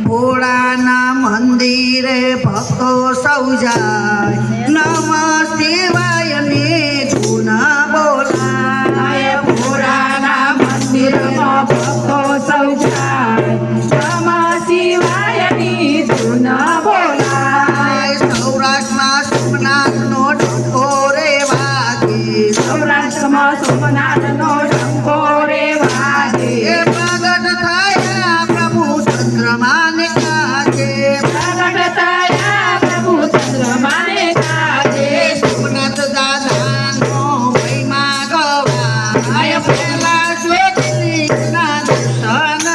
ભોળાના મંદિરે ભક્તો સૌ જાય, નમઃ શિવાય ને ધૂન બોલાય. ભોળાના મંદિરમાં ભક્તો સૌ જાય, નમઃ શિવાયની ધૂન બોલાય. સૌરાષ્ટ્રમાં સોમનાથનો ડંકો રે વાગે, સૌરાષ્ટ્રમાં સોમનાથનો ડંકો રે વાગે. એ પ્રગટ થયા પ્રભુ ચંદ્રમાને કાજે, પ્રગટ થયા પ્રભુ ચંદ્રમાને કાજે. સોમનાથ દાદાનો મહિમા ગવાય, પહેલા જ્યોતિર્લિંગના દર્શન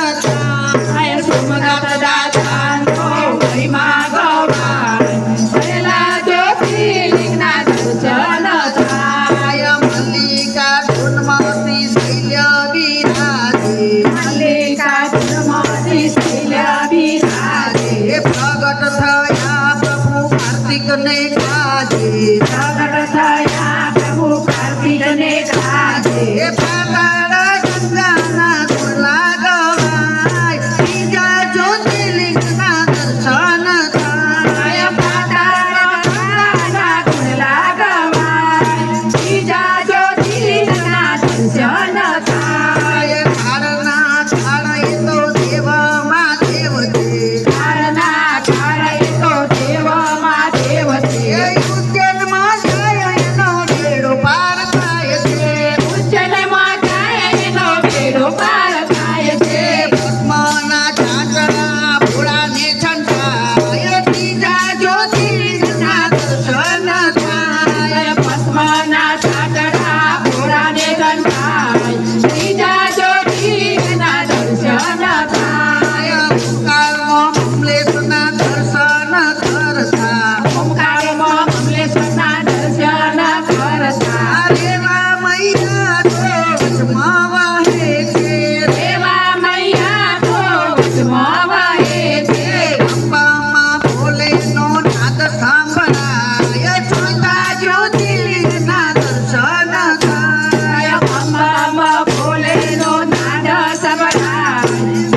થાય. સોમનાથ દાદાનો મહિમા ગવાય, પહેલા જ્યોતિર્લિંગના દર્શન થાય. મલ્લિકાર્જુનમાંથી શૈલ્ય બિરાજે, મલ્લિકાર્જુનમાંથી શૈલ્ય બિરાજે. એ પ્રગટ થયા પ્રભુ કાર્તિકને કાજે, પ્રગટ થયા પ્રભુ કાર્તિકને કાજે. એ પાતાળ ગંગાના કુંડલા ગવાય, ત્રીજા જ્યોતિર્લિંગના દર્શન થાય. પાતાળ ગંગાના કુંડલા ગવાય, ત્રીજા જ્યોતિર્લિંગના દર્શન થાય. થાળના થાળ એ તો દેવમાં દેવ છે, તારના તારા એ તો દેવમાં દેવ છે. એ ઉજ્જૈનમાં જાય એનો બેડો પાર થાય છે. ઉજ્જૈનમાં જાય એનો બેડો પાર થાય છે. ભસ્મના ચાંચડા ભોળાને છંટાય, ત્રીજા જ્યોતિર્લિંગના દર્શન થાય. ભસ્મના ચાંદડા ભોળાને ગંધાય, ત્રીજા જ્યોતિર્લિંગના દર્શન થાય. ઓમકારમાં કમલેશના દર્શન કરતા, ઓમકારમાં કમલેશ્વરના દર્શન કરતા. રેવા મૈયા તો વચમાં વહે છે, દેવા મૈયા તો વચમાં વહે છે. અંબામાં ભોલેનો નાદ સાંભળાય, ચોથા જ્યોતિર્લિંગના દર્શન થાય. અંબામાં ભોલેનો નાદ સંભળાય,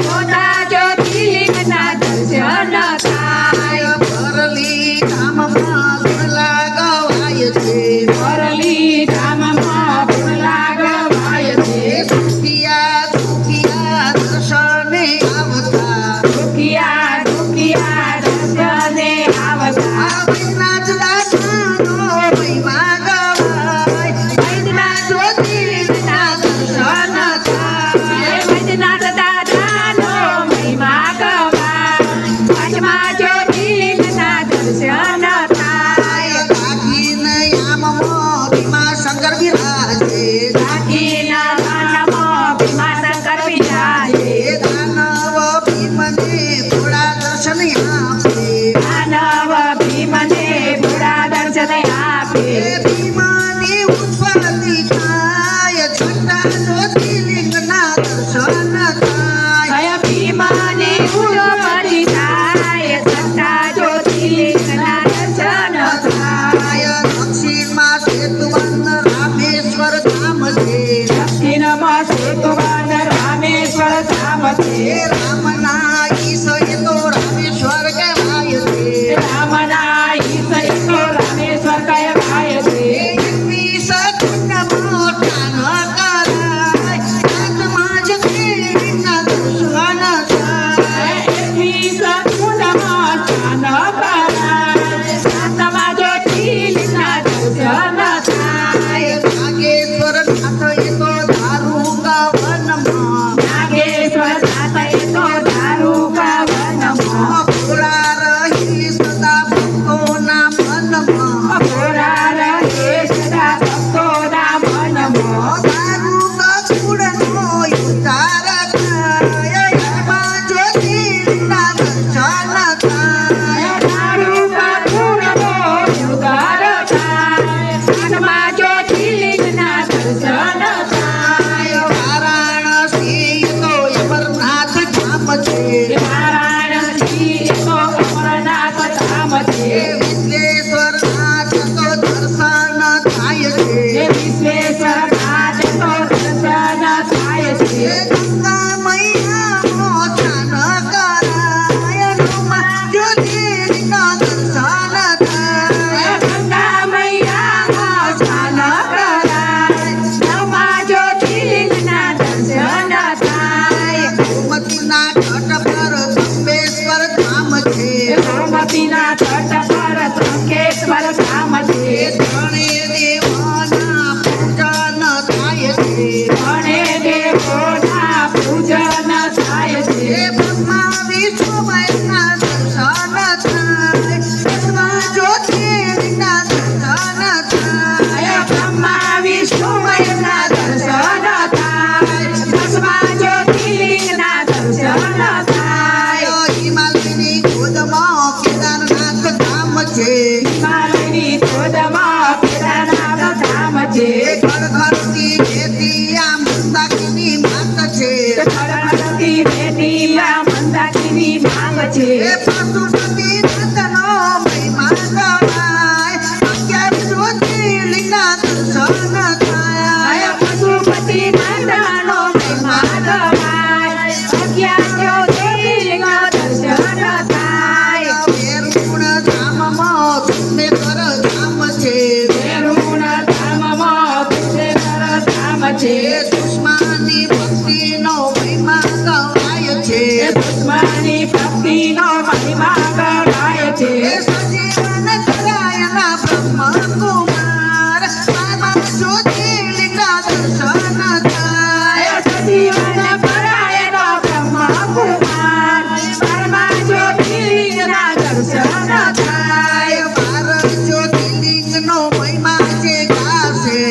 ચોથા જ્યોતિર્લિંગના દર્શન થાય. ભરલી ધામમાં કુંડલા ગવાય છે, વરલી ધામમાં કુંડલા ગવાય છે. દુખિયા દુખિયા દર્શને આવતા, દુખિયા દુખિયા દર્શને આવતા. વૈદ્યનાથ દાદાનો મહિમા ગવાય, વૈદ્યનાથ જ્યોતિર્લિંગના દર્શન થાય. વૈદ્યનાથ દાદાનો મહિમા ગવાય, પાંચમા જ્યોતિર્લિંગના દર્શન થાય. કાકીને યામમાં ભીમાશંકર બિરાજે, કાકીના કાનમાં ભીમાશંકર બિરાજે. દાનવ થાય છે એ બ્રહ્મા વિષ્ણુમયના દર્શન થાય દસમા જ્યોતિર્લિંગના દર્શન થાય બ્રહ્મા વિષ્ણુમયના દર્શન થાય દસમા જ્યોતિર્લિંગના દર્શન થાય હિમાલયની ગોદમાં કેદારનાથ ધામ છે હિમાલયની ગોદમાં કેદારનાથ ધામ છે ખડખડતી ખેતી આ મંદાકિની માત છે ખડખડતી બેટી આ મંદાકિની માંગ છે એ પશુપતિ નાથનો મહિમા ગણાય 11 જ્યોતિર્લિંગના દર્શન થાય પશુપતિ નાથનો મહિમા ગવાય 11 જ્યોતિર્લિંગના દર્શન થાય વેરુણ ધામમાં સુંદર ધામ છે વેરુણ ધામમાં કુશેશ્વર ધામ છે દુશ્મની ભક્તિનો મહિમા ગવાય છે દુશ્મની ભક્તિનો મહિમા ગણાય છે એ સજીવન કરાયના બ્રહ્મ કુમાર 12 જ્યોતિર્લિંગના દર્શન થાય સજીવન પરાયણો બ્રહ્મ કુમાર પરમા જ્યોતિર્લિંગના દર્શન થાય 12 જ્યોતિર્લિંગનો મહિમા જે ગાશે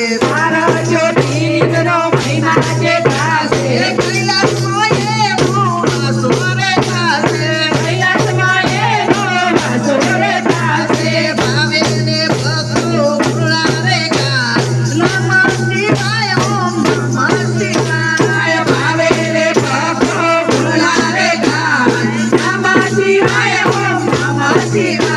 જ્યોતિર્લિંગનો મહિમા જે ગાશે એ કૈલાસમાં એ મોહસુરે ગાશે કૈલાસમાં એનો વાસુર થાશે ભાવે ને ભક્તો ભૂલા રે ગા નમઃ શિવાય ઓમ નમઃ શિવાય ભાવે રે ભક્તો ભૂલા રે ગાય નમઃ શિવાય ઓમ નમઃ શિવાય